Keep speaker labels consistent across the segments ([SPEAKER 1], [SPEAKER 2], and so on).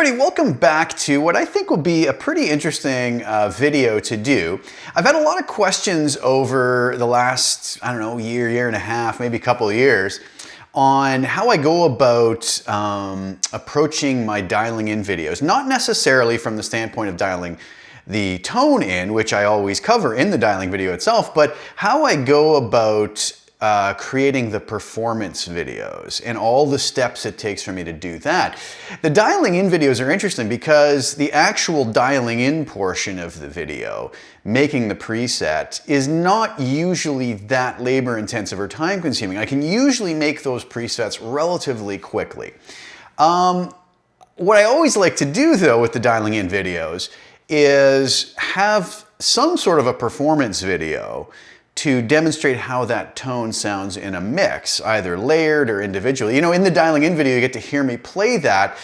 [SPEAKER 1] everybody, welcome back to what I think will be a pretty interesting video to do. I've had a lot of questions over the last, I don't know, year and a half, maybe a couple of years on how I go about approaching my dialing in videos. Not necessarily from the standpoint of dialing the tone in, which I always cover in the dialing video itself, but how I go about creating the performance videos and all the steps it takes for me to do that. The dialing in videos are interesting because the actual dialing in portion of the video, making the preset, is not usually that labor intensive or time consuming. I can usually make those presets relatively quickly. What I always like to do though with the dialing in videos is have some sort of a performance video to demonstrate how that tone sounds in a mix, either layered or individually. You know, in the dialing in video, you get to hear me play that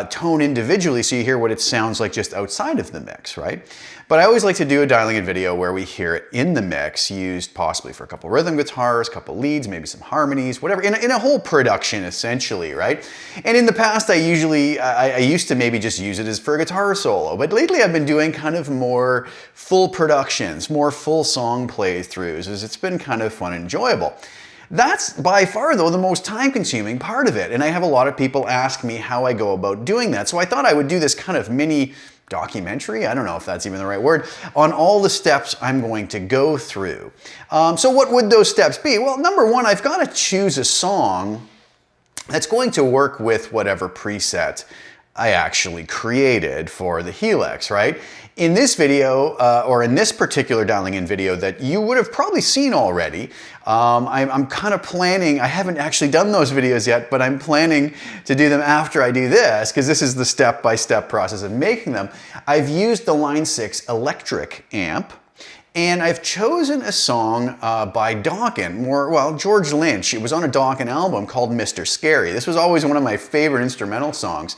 [SPEAKER 1] tone individually, so you hear what it sounds like just outside of the mix, right? But I always like to do a dialing in video where we hear it in the mix, used possibly for a couple rhythm guitars, a couple leads, maybe some harmonies, whatever, in a whole production essentially, right? And in the past, I used to maybe just use it as for a guitar solo, but lately I've been doing kind of more full productions, more full song playthroughs, as it's been kind of fun and enjoyable. That's by far, though, the most time-consuming part of it, and I have a lot of people ask me how I go about doing that. So I thought I would do this kind of mini documentary, I don't know if that's even the right word, on all the steps I'm going to go through. So what would those steps be? Well, number one, I've got to choose a song that's going to work with whatever preset I actually created for the Helix, right? In this video, or in this particular dialing in video that you would have probably seen already, I'm kind of planning, I haven't actually done those videos yet, but I'm planning to do them after I do this, because this is the step-by-step process of making them. I've used the Line 6 electric amp, and I've chosen a song by Dawkins, George Lynch. It was on a Dawkins album called Mr. Scary. This was always one of my favorite instrumental songs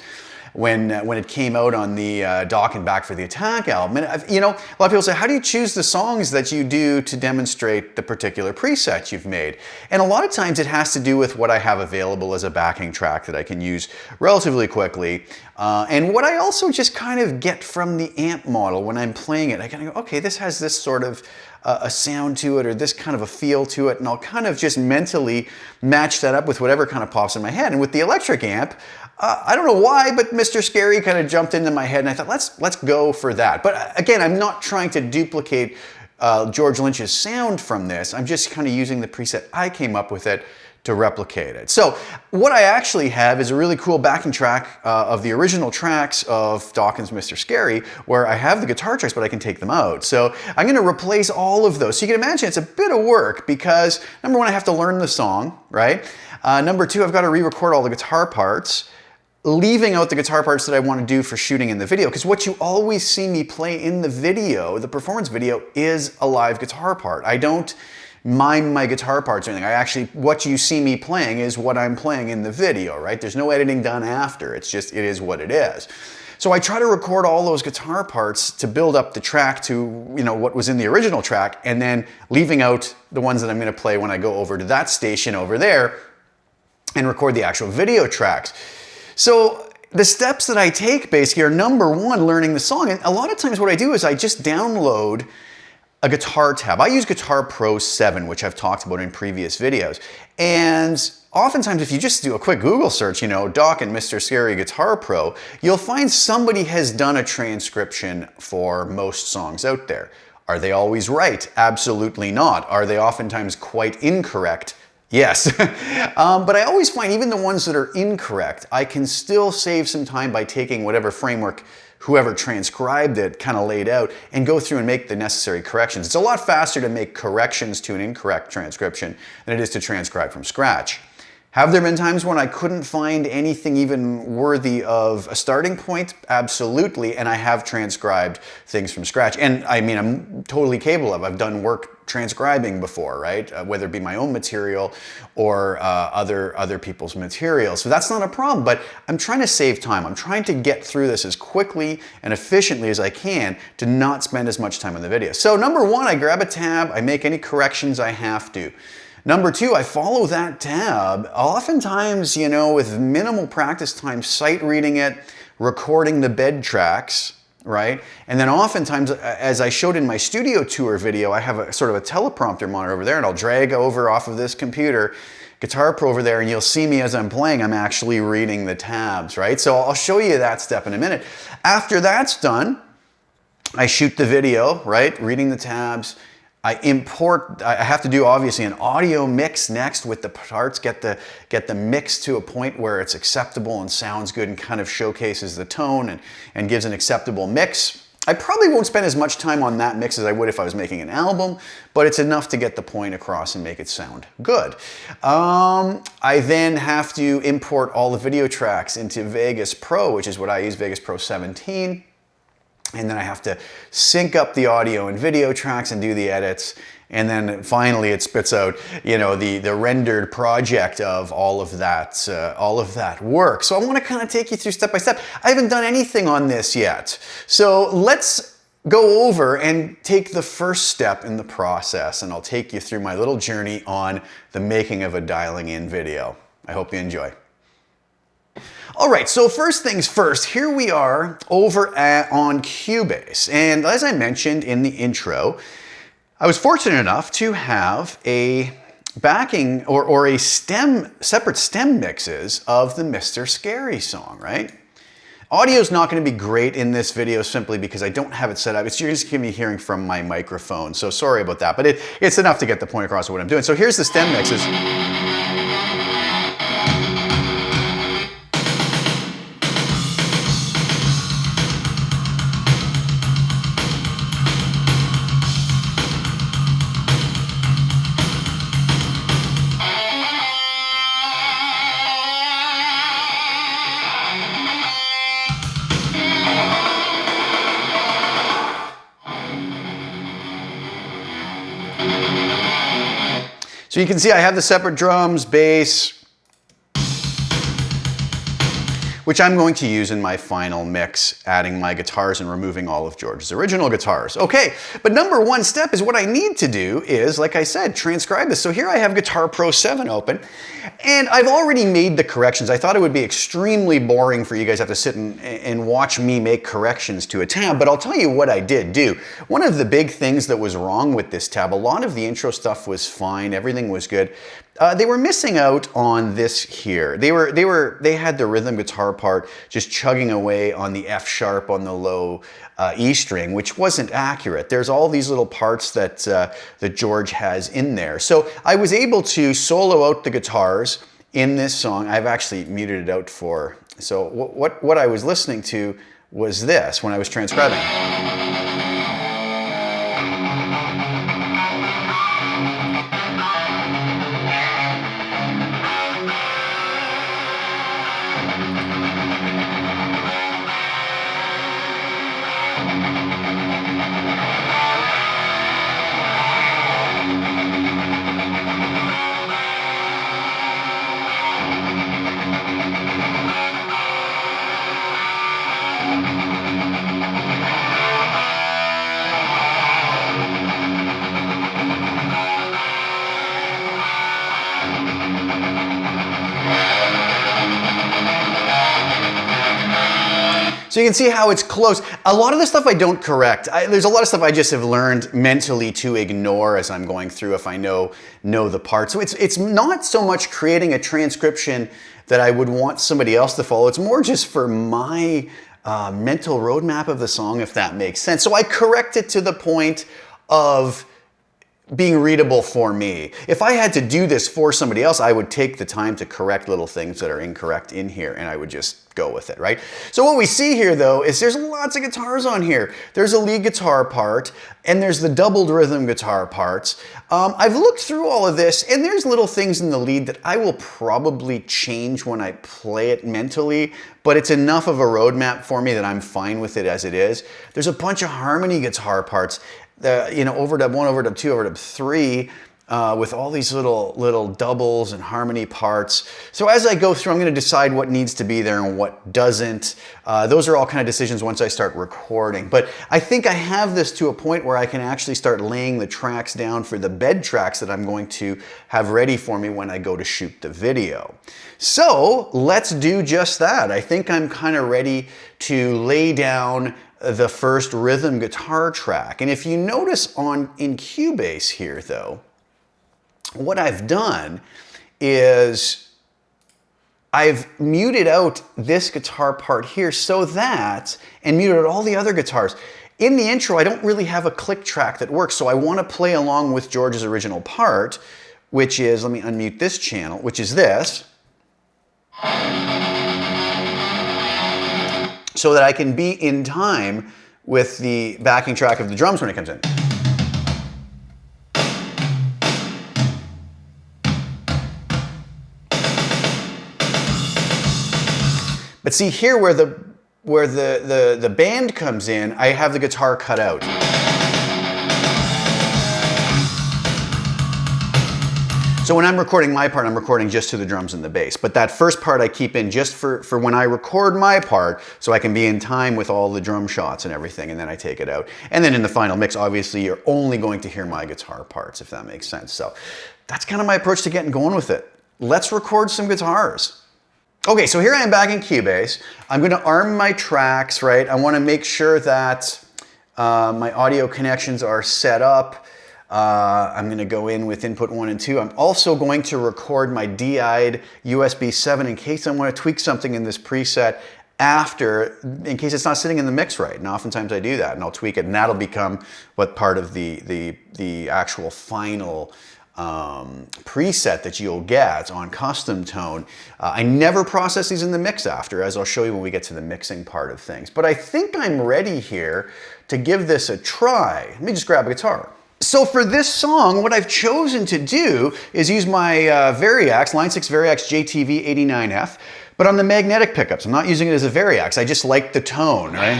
[SPEAKER 1] when it came out on the Dawkins Back for the Attack album. And you know, a lot of people say, how do you choose the songs that you do to demonstrate the particular preset you've made? And a lot of times it has to do with what I have available as a backing track that I can use relatively quickly. And what I also just kind of get from the amp model when I'm playing it. I kind of go, okay, this has this sort of a sound to it, or this kind of a feel to it, and I'll kind of just mentally match that up with whatever kind of pops in my head. And with the electric amp, I don't know why, but Mr. Scary kind of jumped into my head, and I thought, let's go for that. But again, I'm not trying to duplicate George Lynch's sound from this. I'm just kind of using the preset I came up with it to replicate it. So what I actually have is a really cool backing track of the original tracks of Dawkins' Mr. Scary, where I have the guitar tracks, but I can take them out. So I'm going to replace all of those. So you can imagine it's a bit of work because, number one, I have to learn the song, right? Number two, I've got to re-record all the guitar parts, leaving out the guitar parts that I want to do for shooting in the video, because what you always see me play in the video, the performance video, is a live guitar part. I don't mime my guitar parts or anything. What you see me playing is what I'm playing in the video, right? There's no editing done after. It's just, it is what it is. So I try to record all those guitar parts to build up the track to, you know, what was in the original track, and then leaving out the ones that I'm going to play when I go over to that station over there and record the actual video tracks. So the steps that I take basically are, number one, learning the song. And a lot of times what I do is I just download a guitar tab. I use Guitar Pro 7, which I've talked about in previous videos. And oftentimes if you just do a quick Google search, you know, Dawkins Mr. Scary Guitar Pro, you'll find somebody has done a transcription for most songs out there. Are they always right? Absolutely not. Are they oftentimes quite incorrect? Yes. But I always find even the ones that are incorrect, I can still save some time by taking whatever framework whoever transcribed it kind of laid out and go through and make the necessary corrections. It's a lot faster to make corrections to an incorrect transcription than it is to transcribe from scratch. Have there been times when I couldn't find anything even worthy of a starting point? Absolutely, and I have transcribed things from scratch. And I mean, I'm totally capable of. I've done work transcribing before, right? Whether it be my own material or other people's material. So that's not a problem, but I'm trying to save time. I'm trying to get through this as quickly and efficiently as I can to not spend as much time on the video. So number one, I grab a tab, I make any corrections I have to. Number two, I follow that tab. Oftentimes, you know, with minimal practice time, sight reading it, recording the bed tracks, right? And then oftentimes, as I showed in my studio tour video, I have a sort of a teleprompter monitor over there, and I'll drag over off of this computer, Guitar Pro over there, and you'll see me as I'm playing, I'm actually reading the tabs, right? So I'll show you that step in a minute. After that's done, I shoot the video, right? Reading the tabs. I have to do obviously an audio mix next with the parts, get the mix to a point where it's acceptable and sounds good and kind of showcases the tone and gives an acceptable mix. I probably won't spend as much time on that mix as I would if I was making an album, but it's enough to get the point across and make it sound good. I then have to import all the video tracks into Vegas Pro, which is what I use, Vegas Pro 17. And then I have to sync up the audio and video tracks and do the edits. And then finally it spits out, you know, the rendered project of all of that work. So I want to kind of take you through step by step. I haven't done anything on this yet. So let's go over and take the first step in the process, and I'll take you through my little journey on the making of a dialing in video. I hope you enjoy. All right, so first things first, here we are over on Cubase. And as I mentioned in the intro, I was fortunate enough to have a backing or a separate stem mixes of the Mr. Scary song, right? Audio's not going to be great in this video simply because I don't have it set up. You're just going to be hearing from my microphone, so sorry about that, but it's enough to get the point across of what I'm doing. So here's the stem mixes. So you can see I have the separate drums, bass, which I'm going to use in my final mix, adding my guitars and removing all of George's original guitars. Okay, but number one step is what I need to do is, like I said, transcribe this. So here I have Guitar Pro 7 open, and I've already made the corrections. I thought it would be extremely boring for you guys to have to sit and watch me make corrections to a tab, but I'll tell you what I did do. One of the big things that was wrong with this tab, a lot of the intro stuff was fine, everything was good. They were missing out on this here. They had the rhythm guitar part just chugging away on the F sharp on the low E string, which wasn't accurate. There's all these little parts that that George has in there. So I was able to solo out the guitars in this song. I've actually muted it out for. So what I was listening to was this when I was transcribing. So you can see how it's close. A lot of the stuff I don't correct. There's a lot of stuff I just have learned mentally to ignore as I'm going through if I know the parts. So it's not so much creating a transcription that I would want somebody else to follow. It's more just for my mental roadmap of the song, if that makes sense. So I correct it to the point of being readable for me. If I had to do this for somebody else, I would take the time to correct little things that are incorrect in here, and I would just go with it, right? So what we see here, though, is there's lots of guitars on here. There's a lead guitar part, and there's the doubled rhythm guitar parts. I've looked through all of this, and there's little things in the lead that I will probably change when I play it mentally, but it's enough of a roadmap for me that I'm fine with it as it is. There's a bunch of harmony guitar parts. Overdub 1, overdub 2, overdub 3. with all these little doubles and harmony parts. So as I go through, I'm going to decide what needs to be there and what doesn't. Those are all kind of decisions once I start recording. But I think I have this to a point where I can actually start laying the tracks down for the bed tracks that I'm going to have ready for me when I go to shoot the video. So let's do just that. I think I'm kind of ready to lay down the first rhythm guitar track. And if you notice in Cubase here though, what I've done is I've muted out this guitar part here and muted out all the other guitars. In the intro, I don't really have a click track that works, so I want to play along with George's original part, which is, let me unmute this channel, which is this, so that I can be in time with the backing track of the drums when it comes in. But see here where the band comes in, I have the guitar cut out. So when I'm recording my part, I'm recording just to the drums and the bass. But that first part I keep in just for when I record my part, so I can be in time with all the drum shots and everything, and then I take it out. And then in the final mix, obviously, you're only going to hear my guitar parts, if that makes sense. So that's kind of my approach to getting going with it. Let's record some guitars. Okay, so here I am back in Cubase. I'm going to arm my tracks, right? I want to make sure that my audio connections are set up. I'm going to go in with input 1 and 2. I'm also going to record my DI'd USB 7 in case I want to tweak something in this preset in case it's not sitting in the mix right. And oftentimes I do that, and I'll tweak it, and that'll become what part of the actual final preset that you'll get on custom tone. I never process these in the mix after, as I'll show you when we get to the mixing part of things. But I think I'm ready here to give this a try. Let me just grab a guitar. So for this song, what I've chosen to do is use my Variax, Line 6 Variax JTV 89F, but on the magnetic pickups. I'm not using it as a Variax, I just like the tone, right?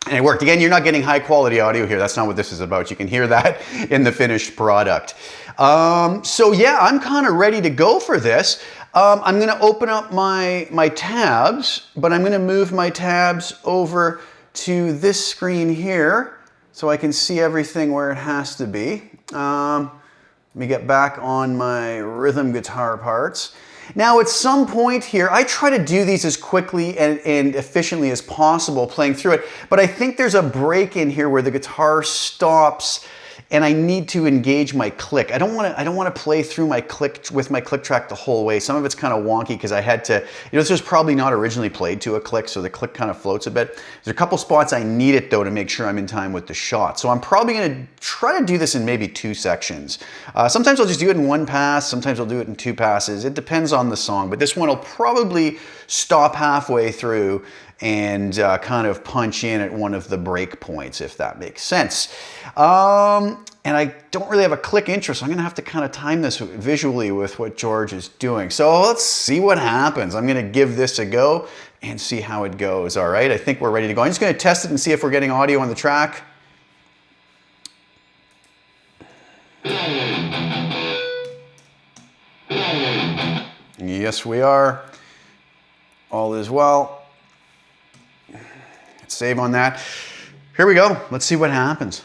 [SPEAKER 1] And it worked. Again, you're not getting high quality audio here. That's not what this is about. You can hear that in the finished product. So yeah, I'm kind of ready to go for this. I'm going to open up my tabs, but I'm going to move my tabs over to this screen here so I can see everything where it has to be. Let me get back on my rhythm guitar parts. Now at some point here, I try to do these as quickly and efficiently as possible playing through it, but I think there's a break in here where the guitar stops and I need to engage my click. I don't want to play through my click with my click track the whole way. Some of it's kind of wonky because I had to, this was probably not originally played to a click, so the click kind of floats a bit. There's a couple spots I need it though to make sure I'm in time with the shot. So I'm probably going to try to do this in maybe 2 sections. Sometimes I'll just do it in 1 pass, sometimes I'll do it in 2 passes. It depends on the song, but this one will probably stop halfway through and kind of punch in at one of the break points, if that makes sense. And I don't really have a click intro, so I'm gonna have to kind of time this visually with what George is doing. So let's see what happens. I'm gonna give this a go and see how it goes, all right? I think we're ready to go. I'm just gonna test it and see if we're getting audio on the track. Yes, we are. All is well. Hit save on that. Here we go. Let's see what happens.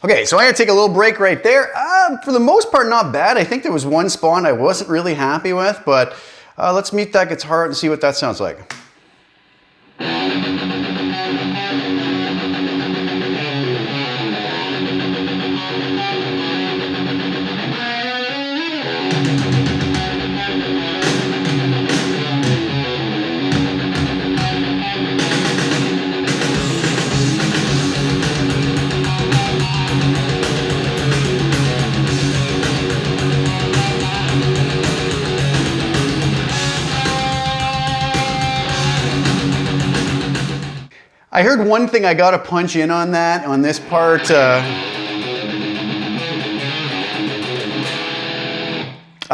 [SPEAKER 1] Okay, so I'm gonna take a little break right there. For the most part, not bad. I think there was one spawn I wasn't really happy with, but let's mute that guitar and see what that sounds like. I heard one thing I gotta punch in on that, on this part. I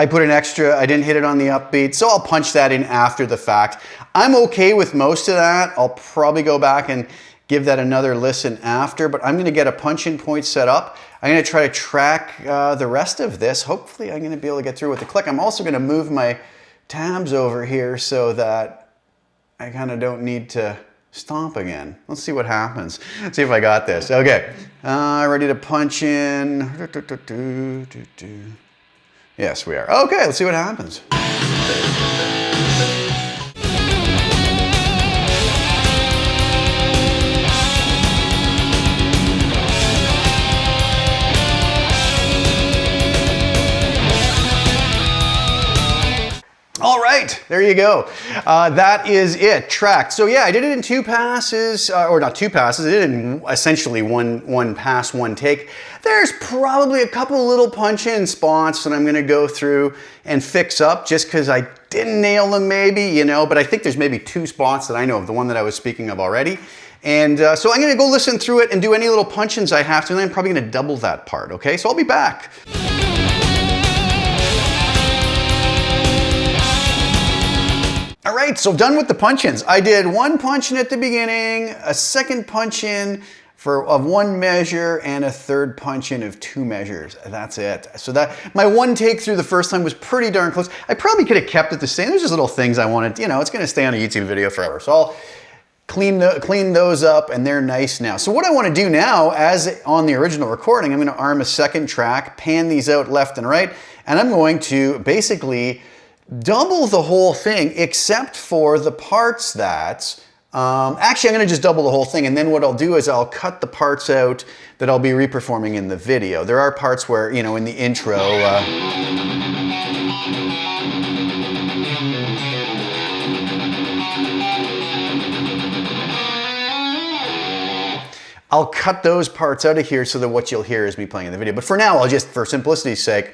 [SPEAKER 1] put an extra, I didn't hit it on the upbeat, so I'll punch that in after the fact. I'm okay with most of that. I'll probably go back and give that another listen after, but I'm gonna get a punch-in point set up. I'm gonna try to track the rest of this. Hopefully I'm gonna be able to get through with the click. I'm also gonna move my tabs over here so that I kind of don't need to stomp again. Let's see what happens. Let's see if I got this. Okay, ready to punch in. Yes, we are. Okay, let's see what happens. All right, there you go. That is it, tracked. So yeah, I did it in 2 passes, or not 2 passes, I did it in essentially one pass, 1 take. There's probably a couple little punch-in spots that I'm gonna go through and fix up just because I didn't nail them maybe, you know, but I think there's maybe 2 spots that I know of, the one that I was speaking of already. And so I'm gonna go listen through it and do any little punch-ins I have to, and then I'm probably gonna double that part, okay? So I'll be back. All right, so done with the punch-ins. I did 1 punch-in at the beginning, a 2nd punch-in of 1 measure, and a 3rd punch-in of 2 measures. That's it. So that my 1 take through the first time was pretty darn close. I probably could have kept it the same. There's just little things I wanted, you know, it's gonna stay on a YouTube video forever. So I'll clean those up, and they're nice now. So what I wanna do now, as on the original recording, I'm gonna arm a 2nd track, pan these out left and right, and I'm going to basically double the whole thing except for the parts that, actually I'm gonna just double the whole thing, and then what I'll do is I'll cut the parts out that I'll be reperforming in the video. There are parts where, you know, in the intro, I'll cut those parts out of here so that what you'll hear is me playing in the video. But for now, I'll just, for simplicity's sake,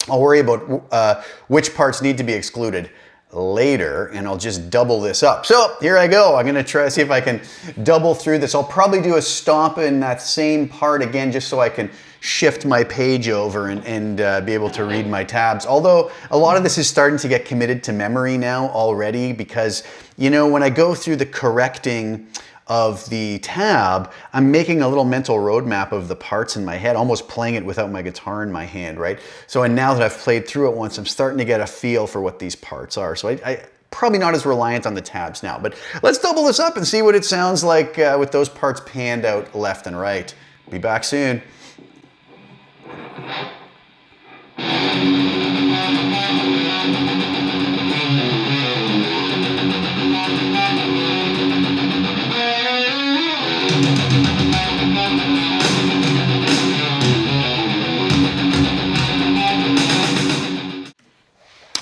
[SPEAKER 1] I'll worry about which parts need to be excluded later, and I'll just double this up. So here I go. I'm gonna try to see if I can double through this. I'll probably do a stop in that same part again just so I can shift my page over and be able to read my tabs. Although a lot of this is starting to get committed to memory now already because, you know, when I go through the correcting of the tab, I'm making a little mental roadmap of the parts in my head, almost playing it without my guitar in my hand, right? So, and now that I've played through it once, I'm starting to get a feel for what these parts are. So I probably not as reliant on the tabs now, but let's double this up and see what it sounds like with those parts panned out left and right. Be back soon.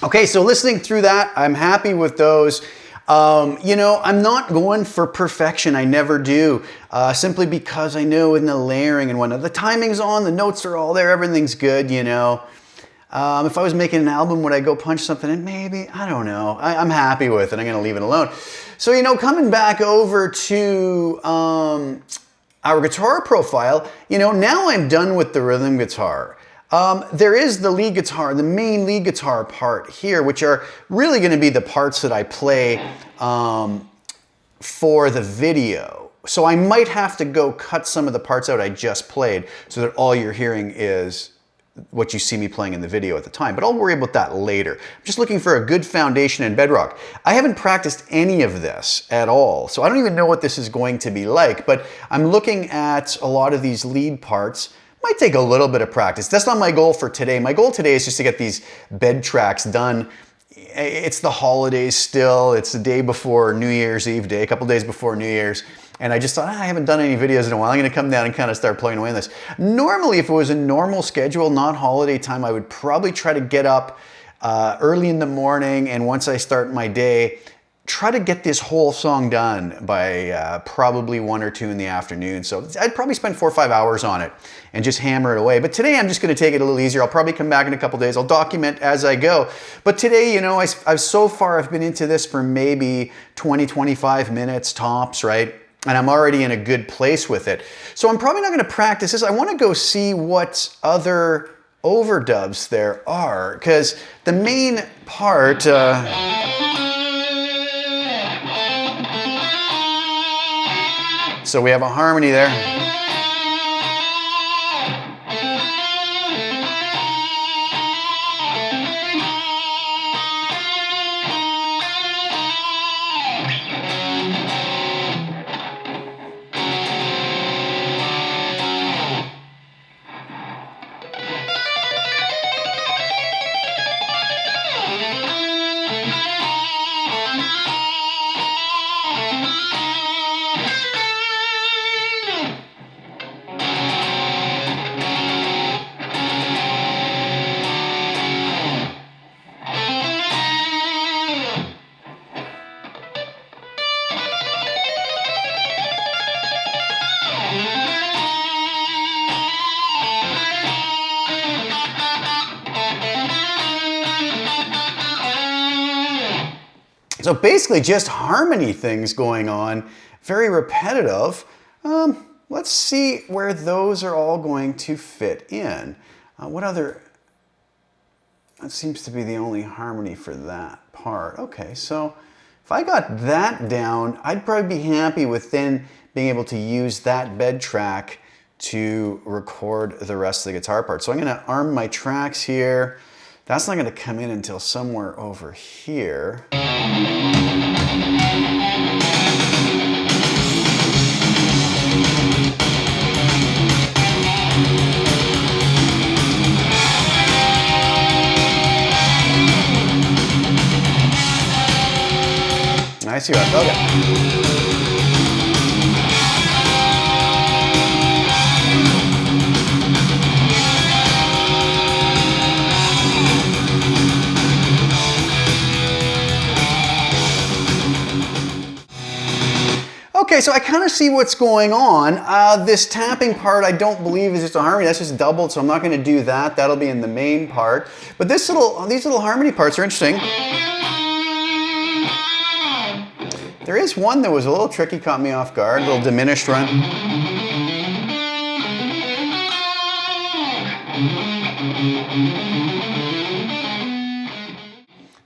[SPEAKER 1] Okay, so listening through that, I'm happy with those. You know, I'm not going for perfection. I never do, simply because I know in the layering and whatnot, the timing's on, the notes are all there, everything's good, you know. If I was making an album, would I go punch something in? Maybe, I don't know. I'm happy with it. I'm gonna leave it alone. So, you know, coming back over to our guitar profile, you know, now I'm done with the rhythm guitar. There is the lead guitar, the main lead guitar part here, which are really going to be the parts that I play for the video. So I might have to go cut some of the parts out I just played so that all you're hearing is what you see me playing in the video at the time, but I'll worry about that later. I'm just looking for a good foundation in bedrock. I haven't practiced any of this at all, so I don't even know what this is going to be like, but I'm looking at a lot of these lead parts. Might take a little bit of practice. That's not my goal for today. My goal today is just to get these bed tracks done. It's the holidays still. It's the day before New Year's Eve day, a couple days before New Year's. And I just thought, I haven't done any videos in a while. I'm gonna come down and kind of start playing away on this. Normally, if it was a normal schedule, not holiday time, I would probably try to get up early in the morning, and once I start my day, try to get this whole song done by probably 1 or 2 in the afternoon. So I'd probably spend 4 or 5 hours on it and just hammer it away. But today I'm just gonna take it a little easier. I'll probably come back in a couple days. I'll document as I go. But today, you know, I've been into this for maybe 20, 25 minutes tops, right? And I'm already in a good place with it. So I'm probably not gonna practice this. I wanna go see what other overdubs there are, because the main part, so we have a harmony there. So basically just harmony things going on, very repetitive. Let's see where those are all going to fit in. What other, that seems to be the only harmony for that part. Okay, so if I got that down, I'd probably be happy with then being able to use that bed track to record the rest of the guitar part. So I'm gonna arm my tracks here. That's not gonna come in until somewhere over here. I see what, okay. Okay, so I kind of see what's going on. This tapping part I don't believe is just a harmony, that's just doubled, so I'm not gonna do that. That'll be in the main part. But these little harmony parts are interesting. There is one that was a little tricky, caught me off guard, a little diminished run.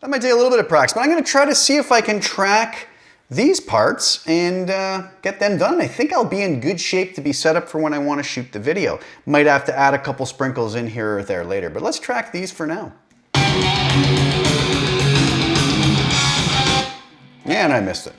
[SPEAKER 1] That might take a little bit of practice, but I'm gonna try to see if I can track these parts and get them done. I think I'll be in good shape to be set up for when I want to shoot the video. Might have to add a couple sprinkles in here or there later, but let's track these for now. And I missed it.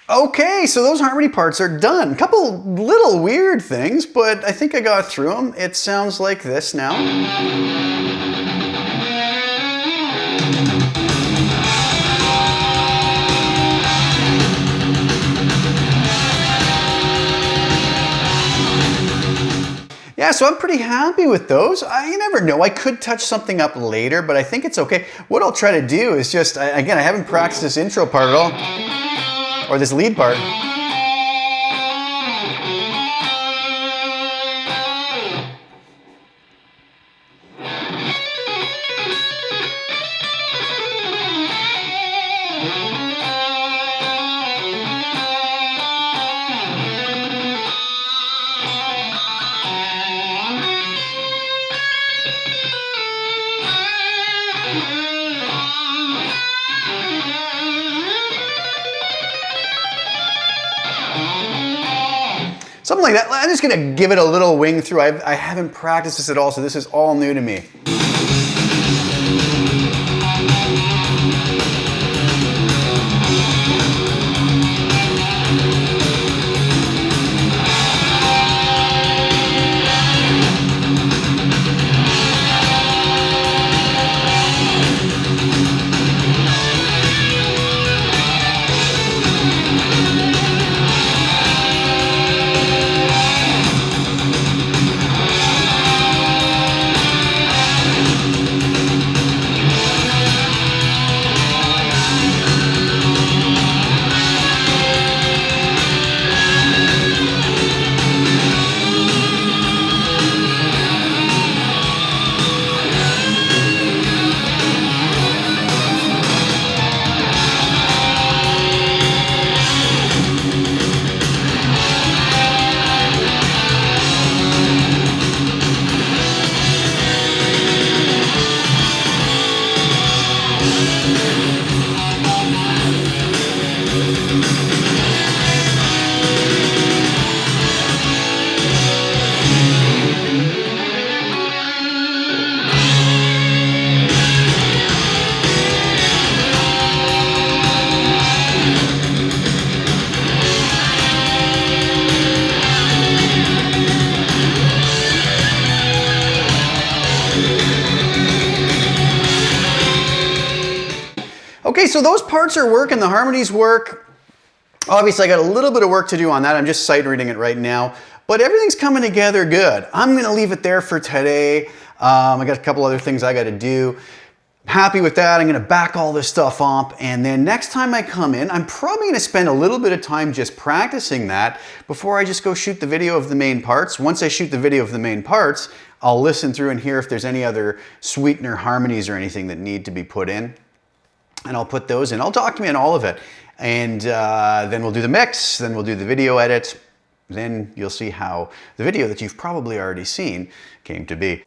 [SPEAKER 1] Okay, so those harmony parts are done. A couple little weird things, but I think I got through them. It sounds like this now. Yeah, so I'm pretty happy with those. You never know, I could touch something up later, but I think it's okay. What I'll try to do is just, again, I haven't practiced this intro part at all. Or this lead part. something like that. I'm just gonna give it a little wing through. I haven't practiced this at all, so this is all new to me. Okay, so those parts are working, the harmonies work. Obviously, I got a little bit of work to do on that. I'm just sight reading it right now, but everything's coming together good. I'm gonna leave it there for today. I got a couple other things I gotta do. Happy with that. I'm gonna back all this stuff up, and then next time I come in, I'm probably gonna spend a little bit of time just practicing that before I just go shoot the video of the main parts. Once I shoot the video of the main parts, I'll listen through and hear if there's any other sweetener harmonies or anything that need to be put in. And I'll put those in. I'll document all of it. And then we'll do the mix, then we'll do the video edit. Then you'll see how the video that you've probably already seen came to be.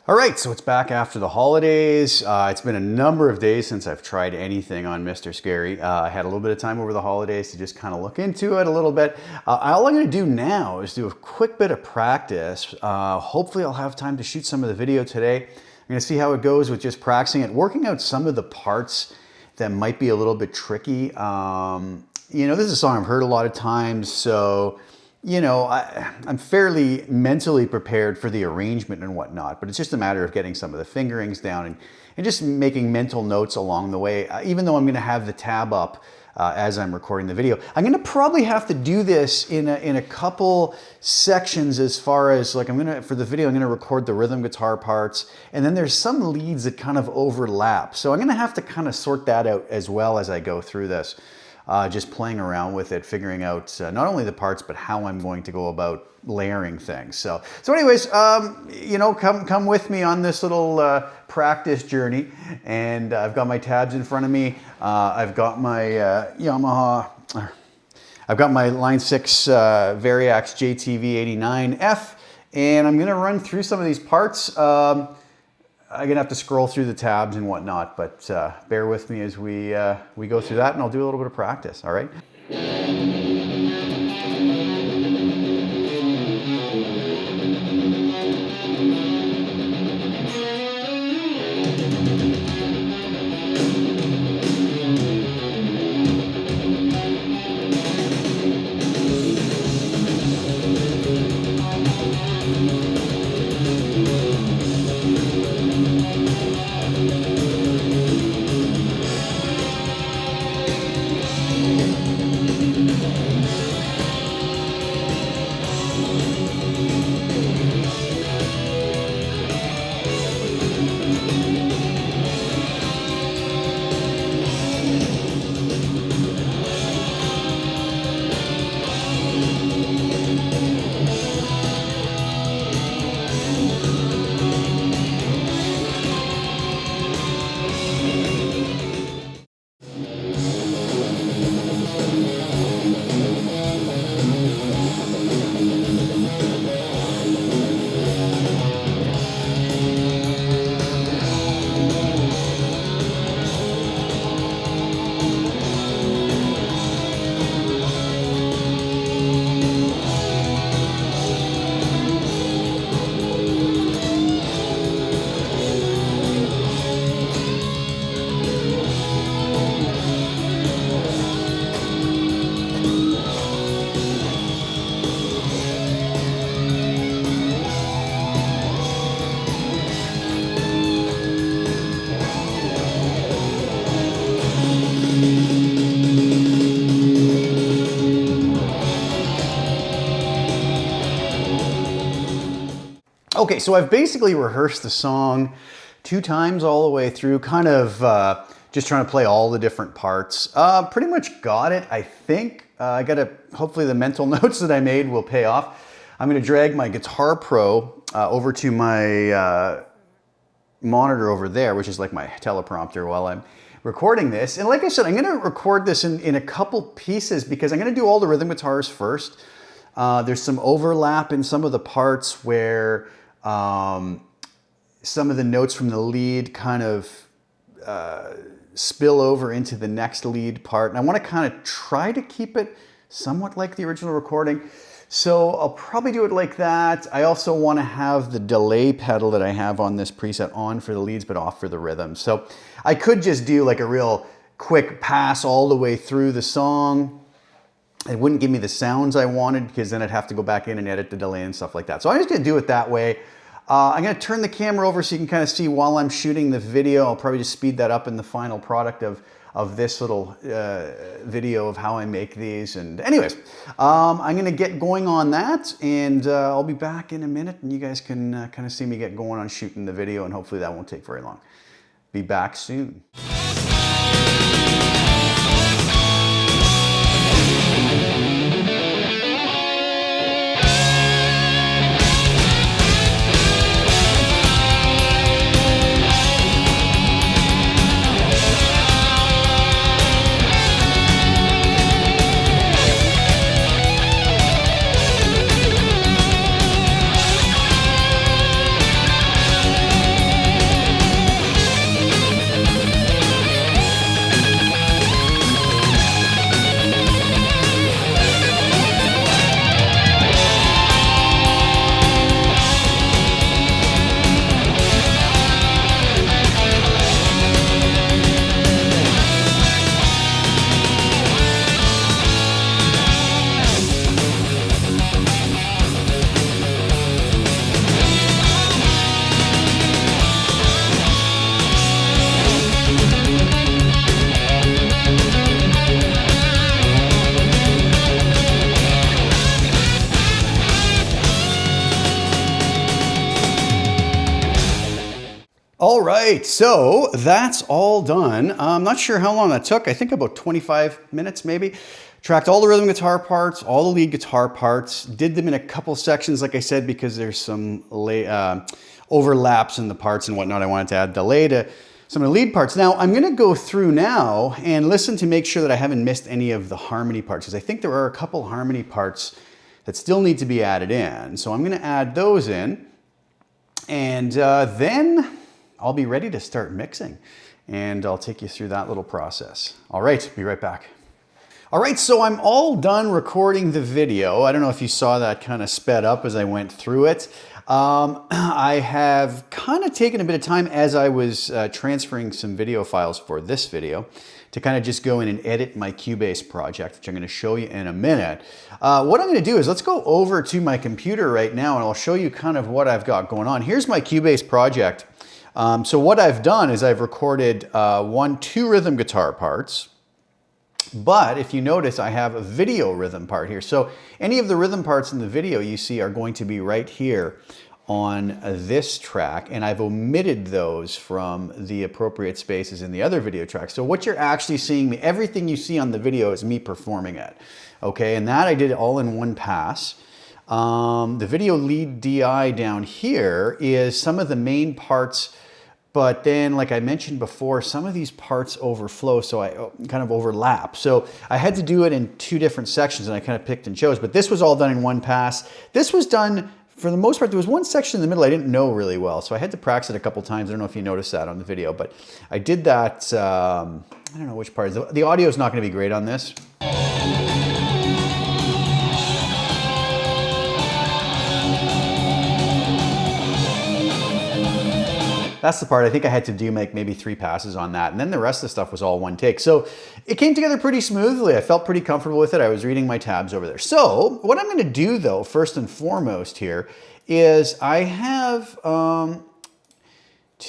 [SPEAKER 1] All right, so it's back after the holidays. It's been a number of days since I've tried anything on Mr. Scary. I had a little bit of time over the holidays to just kind of look into it a little bit. All I'm gonna do now is do a quick bit of practice. Hopefully I'll have time to shoot some of the video today. I'm gonna see how it goes with just practicing it, working out some of the parts that might be a little bit tricky. You know, this is a song I've heard a lot of times, so, you know, I'm fairly mentally prepared for the arrangement and whatnot, but it's just a matter of getting some of the fingerings down and just making mental notes along the way, even though I'm gonna have the tab up as I'm recording the video. I'm gonna probably have to do this in a couple sections as far as like, for the video, I'm gonna record the rhythm guitar parts, and then there's some leads that kind of overlap. So I'm gonna have to kind of sort that out as well as I go through this. Just playing around with it, figuring out not only the parts, but how I'm going to go about layering things. So anyways, you know, come with me on this little practice journey. And I've got my tabs in front of me. I've got my Yamaha, I've got my Line 6 Variax JTV89F, and I'm gonna run through some of these parts. I'm gonna have to scroll through the tabs and whatnot, but bear with me as we go through that, and I'll do a little bit of practice, all right? Okay, so I've basically rehearsed the song 2 times all the way through, kind of just trying to play all the different parts. Pretty much got it, I think. I gotta, hopefully the mental notes that I made will pay off. I'm gonna drag my Guitar Pro over to my monitor over there, which is like my teleprompter while I'm recording this. And like I said, I'm gonna record this in a couple pieces because I'm gonna do all the rhythm guitars first. There's some overlap in some of the parts where some of the notes from the lead kind of spill over into the next lead part. And I want to kind of try to keep it somewhat like the original recording. So I'll probably do it like that. I also want to have the delay pedal that I have on this preset on for the leads, but off for the rhythm. So I could just do like a real quick pass all the way through the song. It wouldn't give me the sounds I wanted because then I'd have to go back in and edit the delay and stuff like that. So I'm just gonna do it that way. I'm gonna turn the camera over so you can kind of see while I'm shooting the video. I'll probably just speed that up in the final product of this little video of how I make these. And anyways, I'm gonna get going on that, and I'll be back in a minute, and you guys can kind of see me get going on shooting the video, and hopefully that won't take very long. Be back soon. All right, so that's all done. I'm not sure how long that took. I think about 25 minutes maybe. Tracked all the rhythm guitar parts, all the lead guitar parts, did them in a couple sections, like I said, because there's some overlaps in the parts and whatnot. I wanted to add delay to some of the lead parts. Now, I'm gonna go through now and listen to make sure that I haven't missed any of the harmony parts, because I think there are a couple harmony parts that still need to be added in. So I'm gonna add those in, and then I'll be ready to start mixing, and I'll take you through that little process. All right, be right back. All right, so I'm all done recording the video. I don't know if you saw that kind of sped up as I went through it. I have kind of taken a bit of time as I was transferring some video files for this video to kind of just go in and edit my Cubase project, which I'm going to show you in a minute. What I'm going to do is let's go over to my computer right now, and I'll show you kind of what I've got going on. Here's my Cubase project. So what I've done is I've recorded 2 rhythm guitar parts, but if you notice, I have a video rhythm part here. So any of the rhythm parts in the video you see are going to be right here on this track, and I've omitted those from the appropriate spaces in the other video tracks. So what you're actually seeing, everything you see on the video is me performing it, okay? And that I did all in one pass. The video lead DI down here is some of the main parts, but then, like I mentioned before, some of these parts overflow, so I kind of overlap. So I had to do it in 2 different sections, and I kind of picked and chose, but this was all done in one pass. This was done, for the most part, there was one section in the middle I didn't know really well, so I had to practice it a couple times. I don't know if you noticed that on the video, but I did that, I don't know which part. The audio is not gonna be great on this. That's the part I think I had to do maybe 3 passes on that. And then the rest of the stuff was all one take. So it came together pretty smoothly. I felt pretty comfortable with it. I was reading my tabs over there. So what I'm gonna do though, first and foremost here, is I have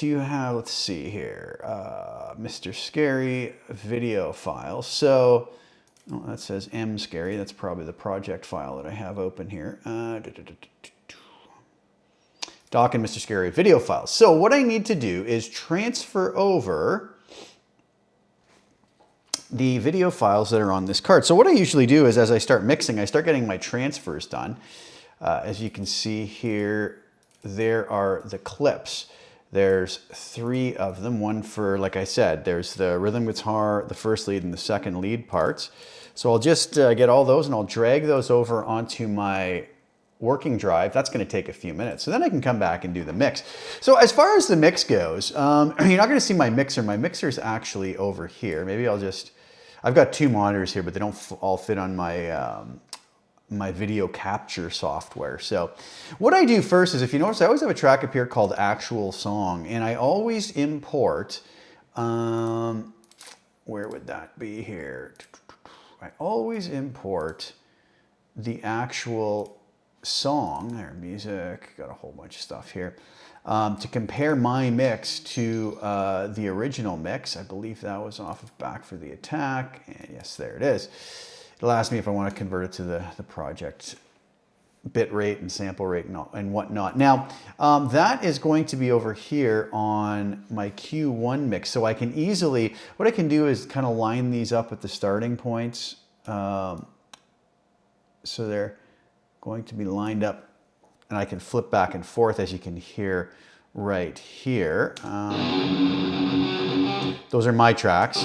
[SPEAKER 1] let's see here, Mr. Scary video file. So, oh, that says M Scary. That's probably the project file that I have open here. Doc and Mr. Scary video files. So what I need to do is transfer over the video files that are on this card. So what I usually do is as I start mixing, I start getting my transfers done. As you can see here, there are the clips. There's 3 of them, one for, like I said, there's the rhythm guitar, the first lead and the second lead parts. So I'll just get all those and I'll drag those over onto my working drive. That's going to take a few minutes. So then I can come back and do the mix. So as far as the mix goes, you're not going to see my mixer. My mixer's actually over here. Maybe I'll just, I've got 2 monitors here, but they don't all fit on my my video capture software. So what I do first is, if you notice, I always have a track up here called Actual Song, and I always import, where would that be here? I always import the actual song, there, music, got a whole bunch of stuff here, to compare my mix to the original mix. I believe that was off of Back for the Attack, and yes, there it is. It'll ask me if I want to convert it to the project bit rate and sample rate and whatnot. Now, that is going to be over here on my Q1 mix, so I can easily, what I can do is kind of line these up at the starting points, so they're going to be lined up, and I can flip back and forth, as you can hear right here. Those are my tracks.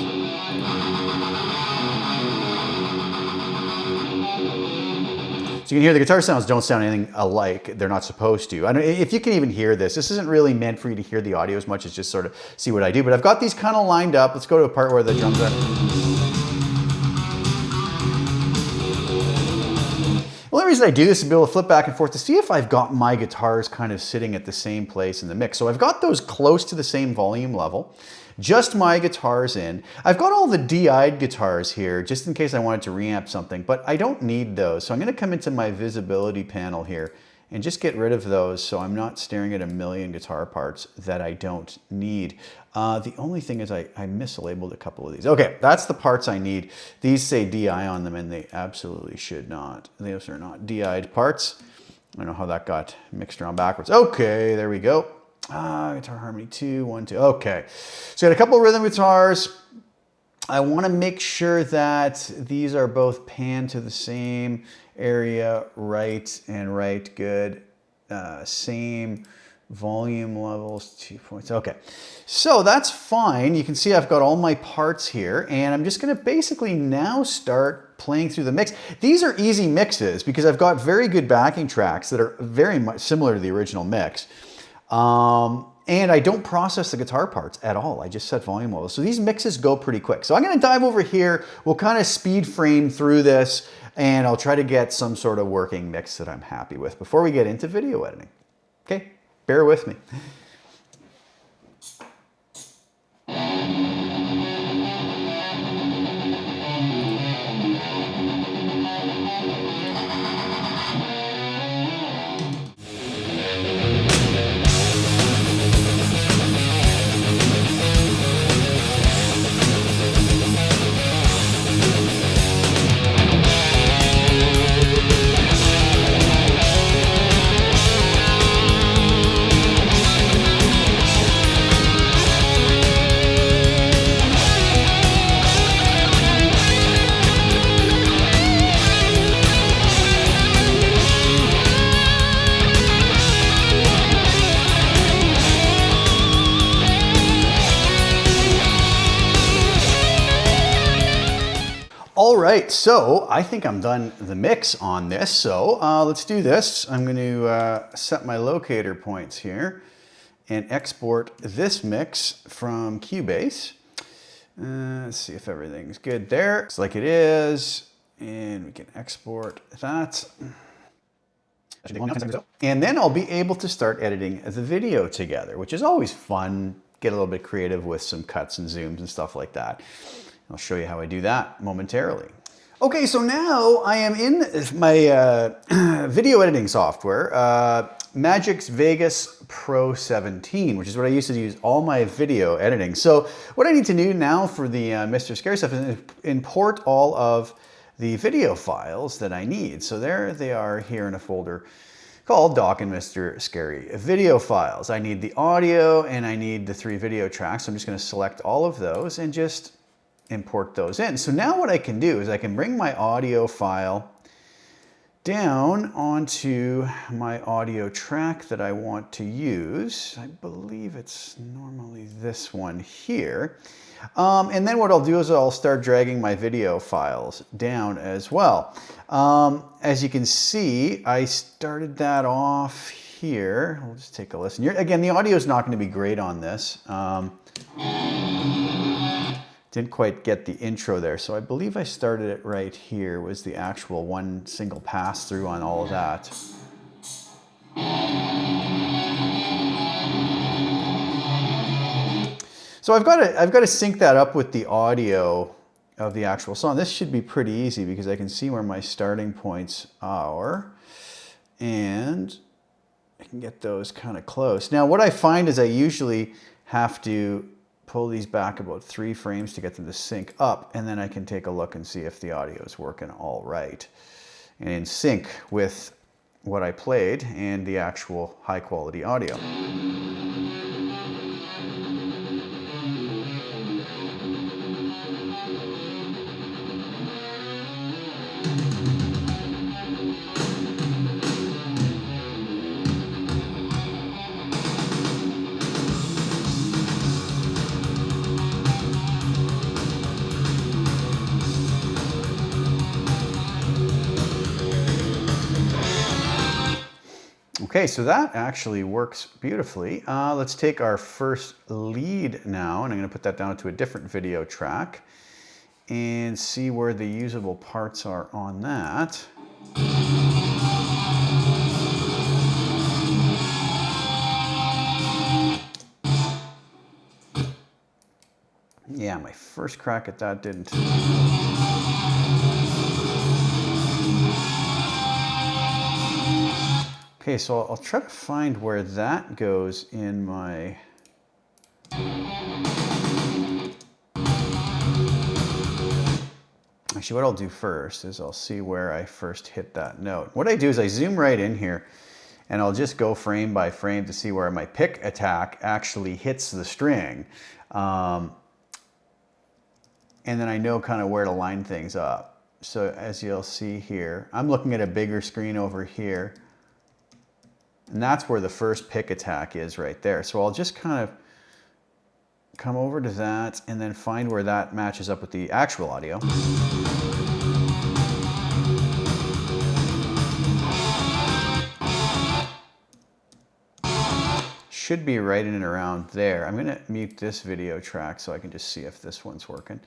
[SPEAKER 1] So you can hear the guitar sounds don't sound anything alike. They're not supposed to. I don't, if you can even hear this, this isn't really meant for you to hear the audio as much as just sort of see what I do. But I've got these kind of lined up. Let's go to a part where the drums are. The only reason I do this is to be able to flip back and forth to see if I've got my guitars kind of sitting at the same place in the mix. So I've got those close to the same volume level. Just my guitars in. I've got all the DI'd guitars here just in case I wanted to reamp something, but I don't need those. So I'm going to come into my visibility panel here and just get rid of those so I'm not staring at a million guitar parts that I don't need. The only thing is I mislabeled a couple of these. Okay, that's the parts I need. These say DI on them and they absolutely should not. Those are not DI'd parts. I don't know how that got mixed around backwards. Okay, there we go. Guitar harmony 2, 1, 2. Okay, so got a couple of rhythm guitars. I want to make sure that these are both panned to the same area, right and right, good. Same volume levels, 2 points. Okay, so that's fine. You can see I've got all my parts here, and I'm just going to basically now start playing through the mix. These are easy mixes because I've got very good backing tracks that are very much similar to the original mix. And I don't process the guitar parts at all. I just set volume levels. So these mixes go pretty quick. So I'm going to dive over here. We'll kind of speed frame through this, and I'll try to get some sort of working mix that I'm happy with before we get into video editing. Okay, bear with me. All right, so I think I'm done the mix on this. So let's do this. I'm going to set my locator points here and export this mix from Cubase. Let's see if everything's good there. Looks like it is. And we can export that. And then I'll be able to start editing the video together, which is always fun. Get a little bit creative with some cuts and zooms and stuff like that. I'll show you how I do that momentarily. Okay, so now I am in my video editing software, Magix Vegas Pro 17, which is what I used to use all my video editing. So what I need to do now for the Mr. Scary stuff is import all of the video files that I need. So there they are here in a folder called Doc and Mr. Scary Video Files. I need the audio and I need the 3 video tracks. So I'm just going to select all of those and just import those in. So now what I can do is I can bring my audio file down onto my audio track that I want to use. I believe it's normally this one here. And then what I'll do is I'll start dragging my video files down as well. As you can see, I started that off here. We'll just take a listen. Again, the audio is not going to be great on this. Didn't quite get the intro there, so I believe I started it right here, was the actual one single pass through on all of that. So I've got to sync that up with the audio of the actual song. This should be pretty easy because I can see where my starting points are, and I can get those kind of close. Now what I find is I usually have to pull these back about 3 frames to get them to sync up, and then I can take a look and see if the audio is working all right and in sync with what I played and the actual high quality audio. Okay, so that actually works beautifully. Let's take our first lead now, and I'm going to put that down to a different video track and see where the usable parts are on that. Yeah, my first crack at that didn't. Okay, so I'll try to find where that goes in my... Actually, what I'll do first is I'll see where I first hit that note. What I do is I zoom right in here, and I'll just go frame by frame to see where my pick attack actually hits the string. And then I know kind of where to line things up. So as you'll see here, I'm looking at a bigger screen over here. And that's where the first pick attack is right there. So I'll just kind of come over to that and then find where that matches up with the actual audio. Should be right in and around there. I'm gonna mute this video track so I can just see if this one's working.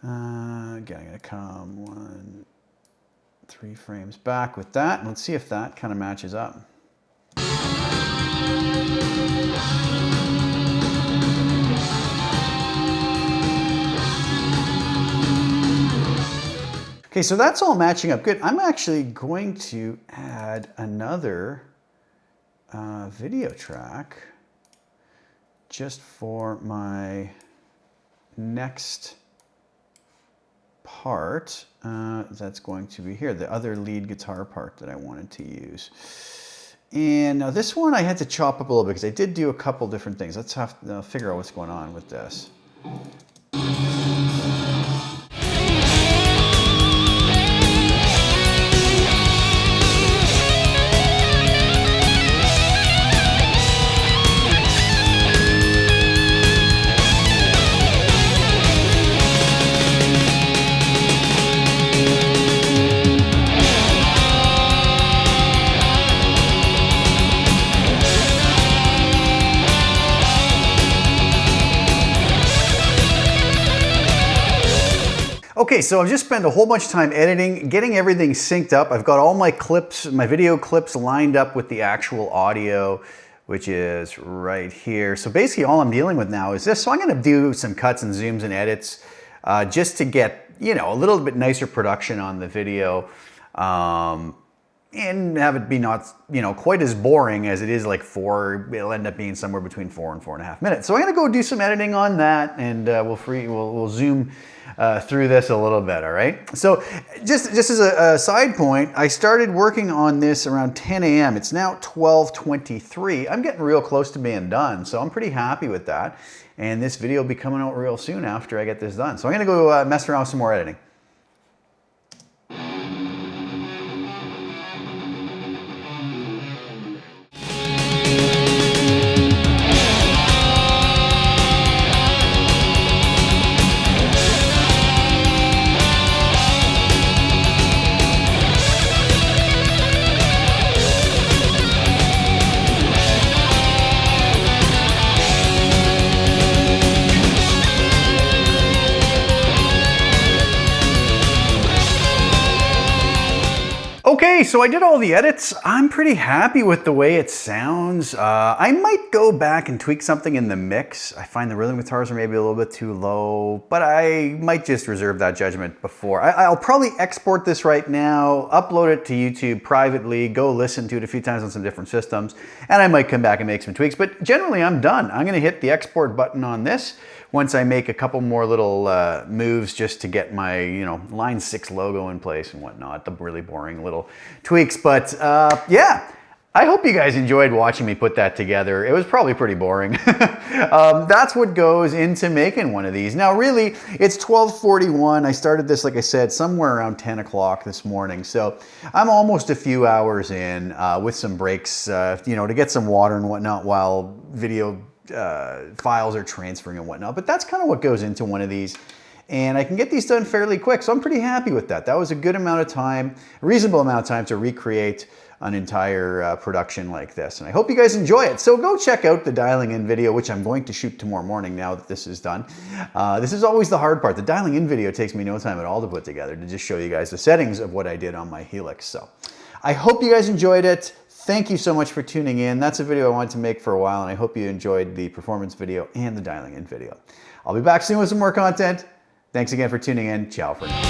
[SPEAKER 1] Again, I'm gonna come 3 frames back with that. And let's see if that kind of matches up. Okay, so that's all matching up good. I'm actually going to add another video track just for my next part. That's going to be here, the other lead guitar part that I wanted to use. And now this one I had to chop up a little bit because I did do a couple different things. Let's have to figure out what's going on with this. Okay, so I've just spent a whole bunch of time editing, getting everything synced up. I've got all my clips, my video clips lined up with the actual audio, which is right here. So basically all I'm dealing with now is this. So I'm gonna do some cuts and zooms and edits just to get, you know, a little bit nicer production on the video and have it be not, quite as boring as it is like it'll end up being somewhere between 4 and 4.5 minutes. So I'm gonna go do some editing on that, and we'll zoom through this a little bit, all right? So just as a side point, I started working on this around 10 a.m. It's now 12:23. I'm getting real close to being done, so I'm pretty happy with that. And this video will be coming out real soon after I get this done. So I'm gonna go mess around with some more editing. Okay, so I did all the edits. I'm pretty happy with the way it sounds. I might go back and tweak something in the mix. I find the rhythm guitars are maybe a little bit too low, but I might just reserve that judgment before. I'll probably export this right now, upload it to YouTube privately, go listen to it a few times on some different systems, and I might come back and make some tweaks, but generally I'm done. I'm gonna hit the export button on this once I make a couple more little moves just to get my, Line 6 logo in place and whatnot, the really boring little tweaks. But yeah, I hope you guys enjoyed watching me put that together. It was probably pretty boring. That's what goes into making one of these. Now really, it's 12:41. I started this, like I said, somewhere around 10 o'clock this morning. So I'm almost a few hours in with some breaks, to get some water and whatnot while video files are transferring and whatnot. But that's kind of what goes into one of these. And I can get these done fairly quick, so I'm pretty happy with that. That was a good amount of time, a reasonable amount of time to recreate an entire production like this. And I hope you guys enjoy it. So go check out the dialing in video, which I'm going to shoot tomorrow morning now that this is done. This is always the hard part. The dialing in video takes me no time at all to put together, to just show you guys the settings of what I did on my Helix. So I hope you guys enjoyed it. Thank you so much for tuning in. That's a video I wanted to make for a while, and I hope you enjoyed the performance video and the dialing in video. I'll be back soon with some more content. Thanks again for tuning in. Ciao for now.